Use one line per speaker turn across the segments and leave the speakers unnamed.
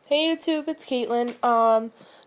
Hey YouTube, it's Caitlin.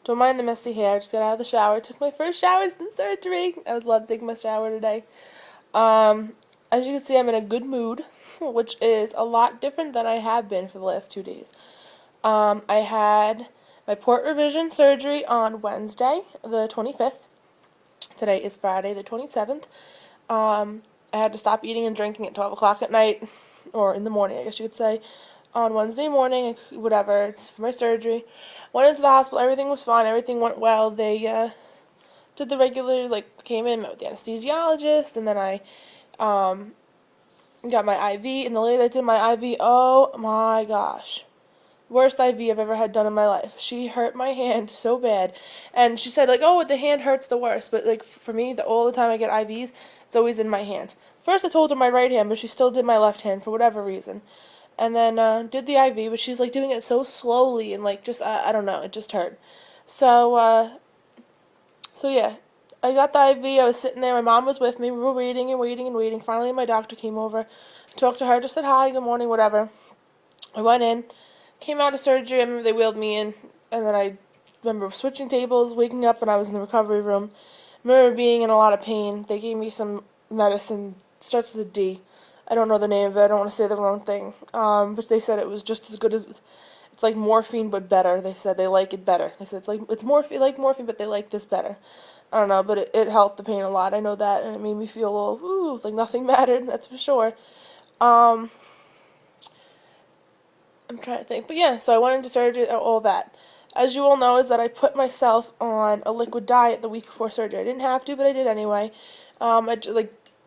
Don't mind the messy hair. I just got out of the shower. Took my first shower since surgery. I was allowed to take my shower today. Um, as you can see, I'm in a good mood, which is a lot different than I have been for the last 2 days. I had my port revision surgery on Wednesday, the 25th. Today is Friday, the 27th. I had to stop eating and drinking at 12 o'clock at night, or in the morning, I guess you could say, on Wednesday morning, whatever, it's for my surgery. Went into the hospital, everything was fine, everything went well. They did the regular, came in, met with the anesthesiologist, and then I got my IV, and the lady that did my IV, oh my gosh. Worst IV I've ever had done in my life. She hurt my hand so bad. And she said, oh, the hand hurts the worst. But, for me, all the time I get IVs, it's always in my hand. First I told her my right hand, but she still did my left hand for whatever reason. And then did the IV, but she's, doing it so slowly and, I don't know, it just hurt. So yeah, I got the IV, I was sitting there, my mom was with me, we were waiting and waiting and waiting. Finally, my doctor came over, talked to her, just said hi, good morning, whatever. I went in, came out of surgery, I remember they wheeled me in, and then I remember switching tables, waking up, and I was in the recovery room. I remember being in a lot of pain. They gave me some medicine, starts with a D. I don't know the name of it, I don't want to say the wrong thing. But they said it was just as good as, it's like morphine but better. They said they like it better. They said it's morphine, like morphine, but they like this better. I don't know, but it helped the pain a lot. I know that, and it made me feel a little, like nothing mattered, that's for sure. Um, I'm trying to think. But yeah, so I went into surgery, all that. As you all know, is that I put myself on a liquid diet the week before surgery. I didn't have to, but I did anyway.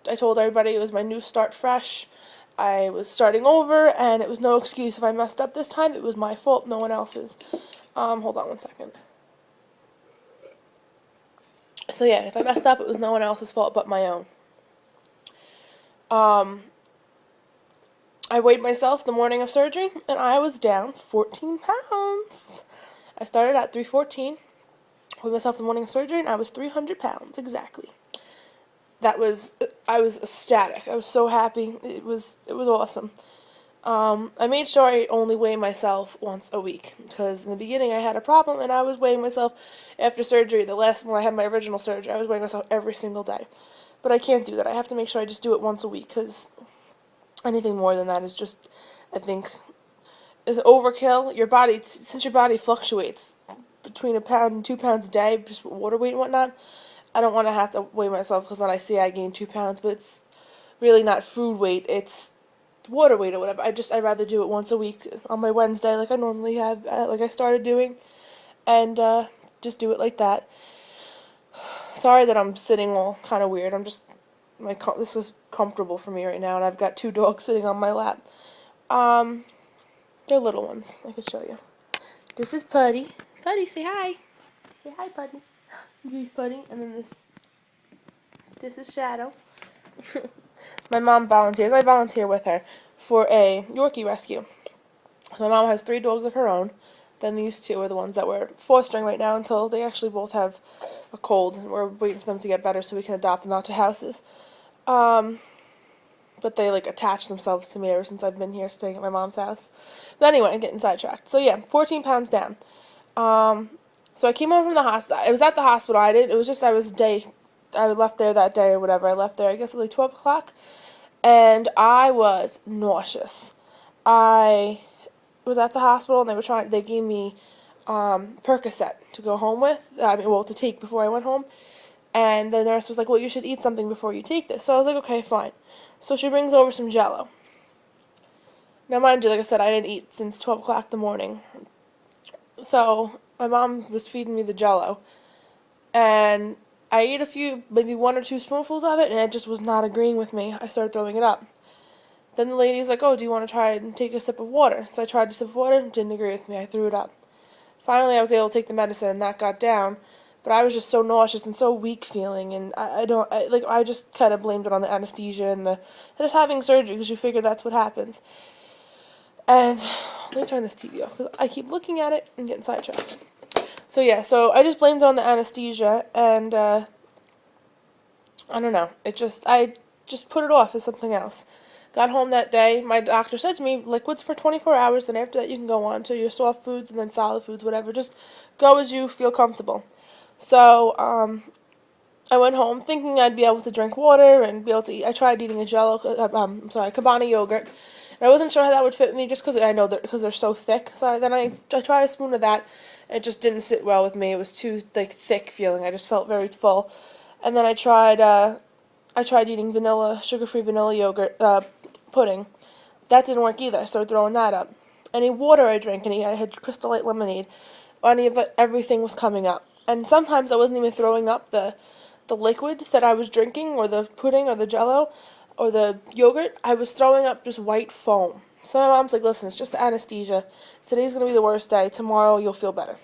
I told everybody it was my new start fresh. I was starting over, and it was no excuse. If I messed up this time, it was my fault, no one else's. Hold on one second. So yeah, if I messed up, it was no one else's fault but my own. I weighed myself the morning of surgery, and I was down 14 pounds. I started at 314, weighed myself the morning of surgery, and I was 300 pounds, exactly. I was ecstatic. I was so happy. It was awesome. I made sure I only weigh myself once a week, because in the beginning I had a problem, and I was weighing myself after surgery. The last one I had my original surgery, I was weighing myself every single day. But I can't do that. I have to make sure I just do it once a week, because anything more than that is just, I think, is overkill. Your body, since your body fluctuates between a pound and 2 pounds a day, just water weight and whatnot, I don't want to have to weigh myself, because then I see I gain 2 pounds, but it's really not food weight, it's water weight or whatever. I'd rather do it once a week on my Wednesday like I normally have, like I started doing, and just do it like that. Sorry that I'm sitting all kind of weird. This is comfortable for me right now, and I've got two dogs sitting on my lap. They're little ones. I can show you. This is Putty. Putty, say hi. Say hi, Putty. Here's Putty, and then this is Shadow. My mom volunteers. I volunteer with her for a Yorkie rescue. So my mom has 3 dogs of her own. Then these 2 are the ones that we're fostering right now until they actually both have a cold. We're waiting for them to get better so we can adopt them out to houses. But they attach themselves to me ever since I've been here staying at my mom's house. But anyway, I'm getting sidetracked. So yeah, 14 pounds down. So I came home from the hospital. I was at the hospital. I left there that day or whatever. I left there, I guess, at 12 o'clock. And I was nauseous. I was at the hospital, and they gave me Percocet to go home with. To take before I went home. And the nurse was like, well, you should eat something before you take this. So I was like, okay, fine. So she brings over some Jell-O. Now, mind you, like I said, I didn't eat since 12 o'clock in the morning. So my mom was feeding me the Jell-O. And I ate maybe 1 or 2 spoonfuls of it, and it just was not agreeing with me. I started throwing it up. Then the lady's like, oh, do you want to try and take a sip of water? So I tried a sip of water, didn't agree with me. I threw it up. Finally, I was able to take the medicine, and that got down. But I was just so nauseous and so weak feeling, and I just kind of blamed it on the anesthesia and just having surgery, because you figure that's what happens. And let me turn this TV off, because I keep looking at it and getting sidetracked. So yeah, so I just blamed it on the anesthesia, and I don't know, I just put it off as something else. Got home that day. My doctor said to me, liquids for 24 hours, then after that you can go on to your soft foods and then solid foods, whatever. Just go as you feel comfortable. So, I went home thinking I'd be able to drink water and be able to eat. I tried eating a Jello, Cabana yogurt. And I wasn't sure how that would fit me just because I know that because they're so thick. So then I tried a spoon of that. And it just didn't sit well with me. It was too like thick feeling. I just felt very full. And then I tried eating sugar-free vanilla yogurt pudding. That didn't work either. So throwing that up. Any water I drank, I had Crystal Light lemonade. Any of it, everything was coming up. And sometimes I wasn't even throwing up the liquid that I was drinking, or the pudding, or the Jello, or the yogurt. I was throwing up just white foam. So my mom's like, listen, it's just the anesthesia. Today's going to be the worst day. Tomorrow you'll feel better.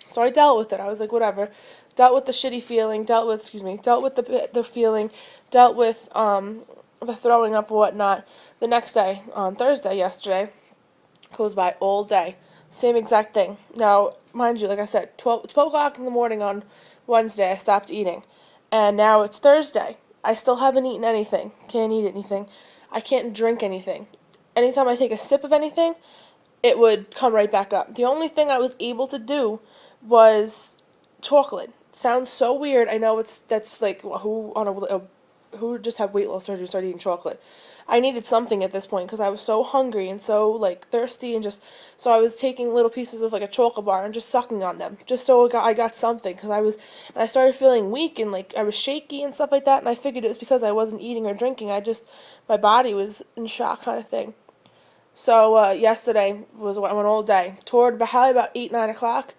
So I dealt with it. I was like, whatever. Dealt with the shitty feeling, dealt with the feeling, dealt with the throwing up and whatnot. The next day, on Thursday, yesterday, goes by all day. Same exact thing. Now, mind you, like I said, 12 o'clock in the morning on Wednesday, I stopped eating. And now it's Thursday. I still haven't eaten anything. Can't eat anything. I can't drink anything. Anytime I take a sip of anything, it would come right back up. The only thing I was able to do was chocolate. Sounds so weird. I know that's like who just had weight loss surgery started eating chocolate. I needed something at this point because I was so hungry and so like thirsty, and just so I was taking little pieces of like a chocolate bar and just sucking on them just so I got something, because I started feeling weak and like I was shaky and stuff like that, and I figured it was because I wasn't eating or drinking. My body was in shock kind of thing. So yesterday went all day. Toward probably about 8, 9 o'clock,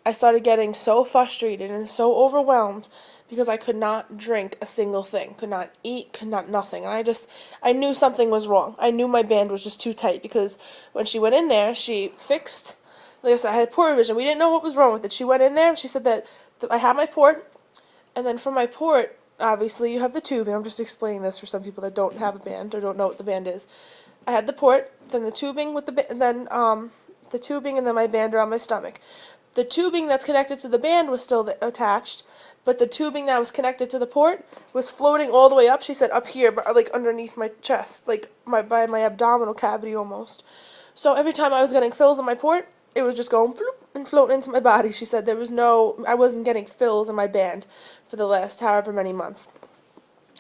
I started getting so frustrated and so overwhelmed because I could not drink a single thing, could not eat, could not nothing. And I knew something was wrong. I knew my band was just too tight, because when she went in there, she fixed, like I said, I had poor vision. We didn't know what was wrong with it. She went in there, she said that I had my port, and then from my port, obviously you have the tubing. I'm just explaining this for some people that don't have a band or don't know what the band is. I had the port, then the tubing with the tubing, and then my band around my stomach. The tubing that's connected to the band was still attached, but the tubing that was connected to the port was floating all the way up. She said up here, but like underneath my chest, like by my abdominal cavity almost. So every time I was getting fills in my port, it was just going bloop and floating into my body. She said I wasn't getting fills in my band for the last however many months.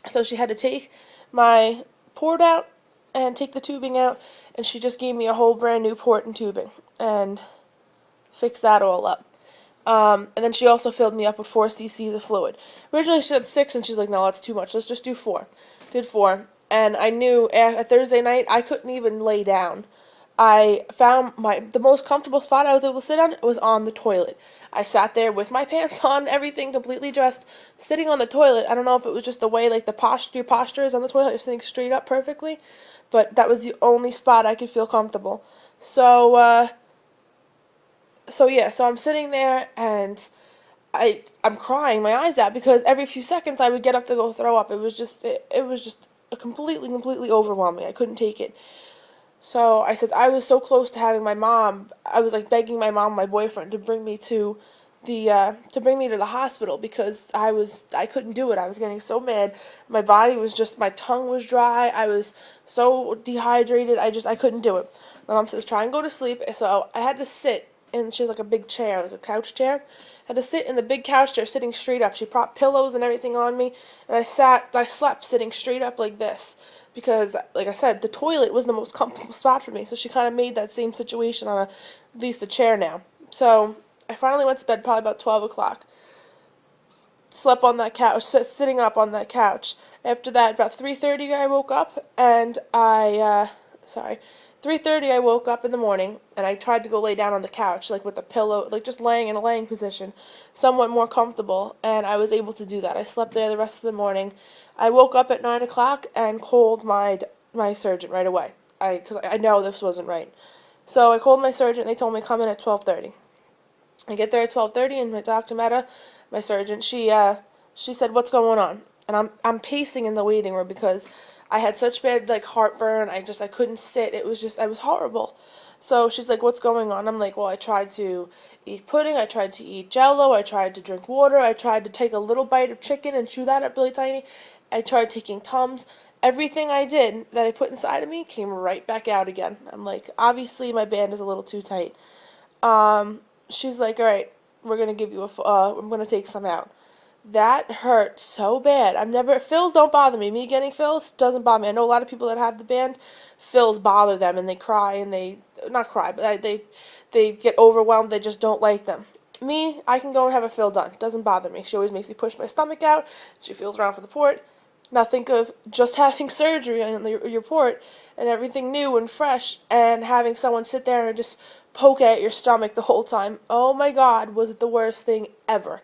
So she had to take my port out and take the tubing out, and she just gave me a whole brand new port and tubing and fixed that all up. And then she also filled me up with 4 cc's of fluid. Originally she said 6, and she's like, no, that's too much. Let's just do 4. Did 4. And I knew at Thursday night I couldn't even lay down. I found the most comfortable spot I was able to sit on was on the toilet. I sat there with my pants on, everything completely dressed, sitting on the toilet. I don't know if it was just the way like your posture is on the toilet, you're sitting straight up perfectly, but that was the only spot I could feel comfortable. So I'm sitting there and I'm crying my eyes out because every few seconds I would get up to go throw up. It was just completely overwhelming. I couldn't take it. So I said I was so close to having my mom. I was like begging my mom, and my boyfriend, to bring me to the hospital because I couldn't do it. I was getting so mad. My tongue was dry. I was so dehydrated. I couldn't do it. My mom says try and go to sleep. So I had to sit, and she has like a big chair, like a couch chair. I had to sit in the big couch chair, sitting straight up. She propped pillows and everything on me, and I slept sitting straight up like this. Because, like I said, the toilet was the most comfortable spot for me. So she kind of made that same situation on at least a chair now. So I finally went to bed probably about 12 o'clock. Slept on that couch, sitting up on that couch. After that, about 3:30 I woke up, and 3:30 I woke up in the morning, and I tried to go lay down on the couch, like with a pillow, like just laying in a laying position, somewhat more comfortable, and I was able to do that. I slept there the rest of the morning. I woke up at 9 o'clock and called my surgeon right away, because I know this wasn't right. So I called my surgeon, and they told me to come in at 12:30. I get there at 12:30, and my Dr. Mehta, my surgeon, she said, "What's going on?" And I'm pacing in the waiting room because I had such bad like heartburn. I couldn't sit. It was horrible. So she's like, "What's going on?" I'm like, "Well, I tried to eat pudding. I tried to eat Jello. I tried to drink water. I tried to take a little bite of chicken and chew that up really tiny. I tried taking Tums, everything I did that I put inside of me came right back out again. I'm like, obviously my band is a little too tight. She's like, all right, we're gonna give you I'm gonna take some out. That hurt so bad. I've never, fills don't bother me. Me getting fills doesn't bother me. I know a lot of people that have the band, fills bother them and they cry and they, not cry, but they get overwhelmed. They just don't like them. Me, I can go and have a fill done. Doesn't bother me. She always makes me push my stomach out. She feels around for the port. Now think of just having surgery on your port and everything new and fresh and having someone sit there and just poke at your stomach the whole time. Oh my God, was it the worst thing ever.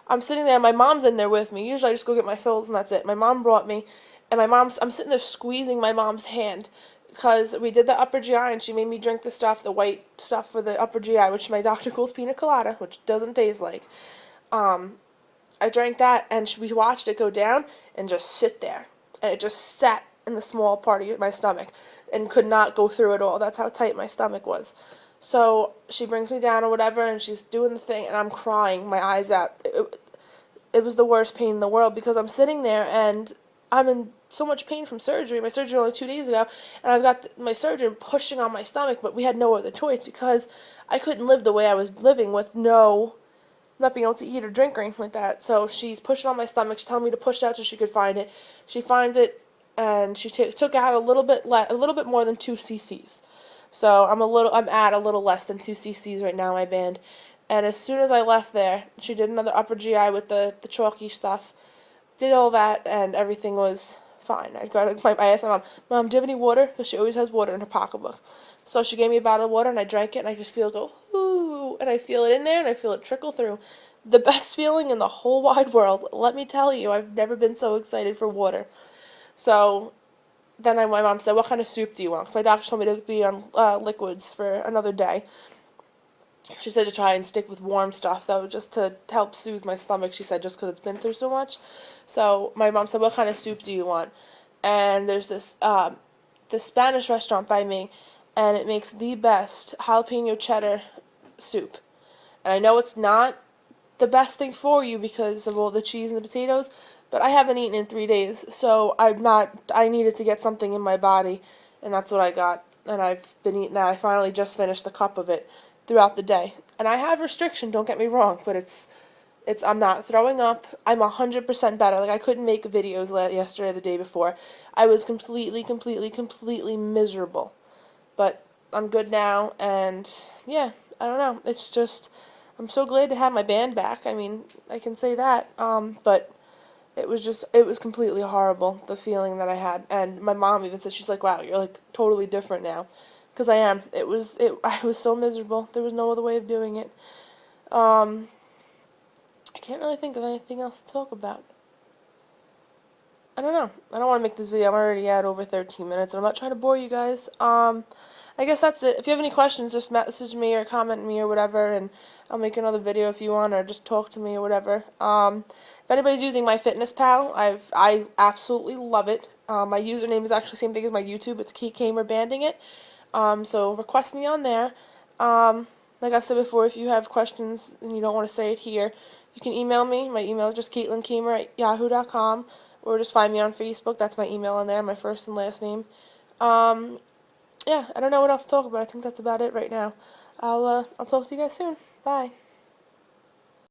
I'm sitting there, my mom's in there with me. Usually I just go get my fills and that's it. My mom brought me, and I'm sitting there squeezing my mom's hand because we did the upper GI and she made me drink the stuff, the white stuff for the upper GI, which my doctor calls pina colada, which doesn't taste like. I drank that and we watched it go down and just sit there. And it just sat in the small part of my stomach and could not go through it all. That's how tight my stomach was. So she brings me down or whatever, and she's doing the thing, and I'm crying my eyes out. It was the worst pain in the world because I'm sitting there, and I'm in so much pain from surgery. My surgery was only 2 days ago, and I've got my surgeon pushing on my stomach, but we had no other choice because I couldn't live the way I was living with not being able to eat or drink or anything like that. So she's pushing on my stomach. She's telling me to push it out so she could find it. She finds it, and she took out a little bit more than 2 cc's. So I'm at a little less than 2 cc's right now, my band. And as soon as I left there, she did another upper GI with the chalky stuff. Did all that, and everything was fine. I asked my mom, do you have any water? Because she always has water in her pocketbook. So she gave me a bottle of water, and I drank it, and I just feel it go, ooh, and I feel it in there, and I feel it trickle through. The best feeling in the whole wide world. Let me tell you, I've never been so excited for water. So then my mom said, what kind of soup do you want? Because my doctor told me to be on liquids for another day. She said to try and stick with warm stuff, though, just to help soothe my stomach, she said, just because it's been through so much. So my mom said, what kind of soup do you want? And there's this Spanish restaurant by me, and it makes the best jalapeno cheddar soup. And I know it's not the best thing for you because of all the cheese and the potatoes, but I haven't eaten in 3 days, so I needed to get something in my body, and that's what I got. And I've been eating that. I finally just finished the cup of it throughout the day. And I have restriction, don't get me wrong, but I'm not throwing up. I'm 100% better. Like, I couldn't make videos yesterday or the day before. I was completely miserable. But I'm good now, and yeah, I don't know. It's just, I'm so glad to have my band back. I mean, I can say that. But it was completely horrible, the feeling that I had. And my mom even said, she's like, wow, you're like totally different now. Because I am. I was so miserable. There was no other way of doing it. I can't really think of anything else to talk about. I don't know. I don't want to make this video. I'm already at over 13 minutes. I'm not trying to bore you guys. I guess that's it. If you have any questions, just message me or comment me or whatever, and I'll make another video if you want, or just talk to me or whatever. If anybody's using MyFitnessPal, I absolutely love it. My username is actually the same thing as my YouTube. It's Kate Kamer Banding It. So request me on there. Like I've said before, if you have questions and you don't want to say it here, you can email me. My email is just CaitlinKamer@yahoo.com, or just find me on Facebook. That's my email on there, my first and last name. Yeah, I don't know what else to talk about. I think that's about it right now. I'll talk to you guys soon. Bye.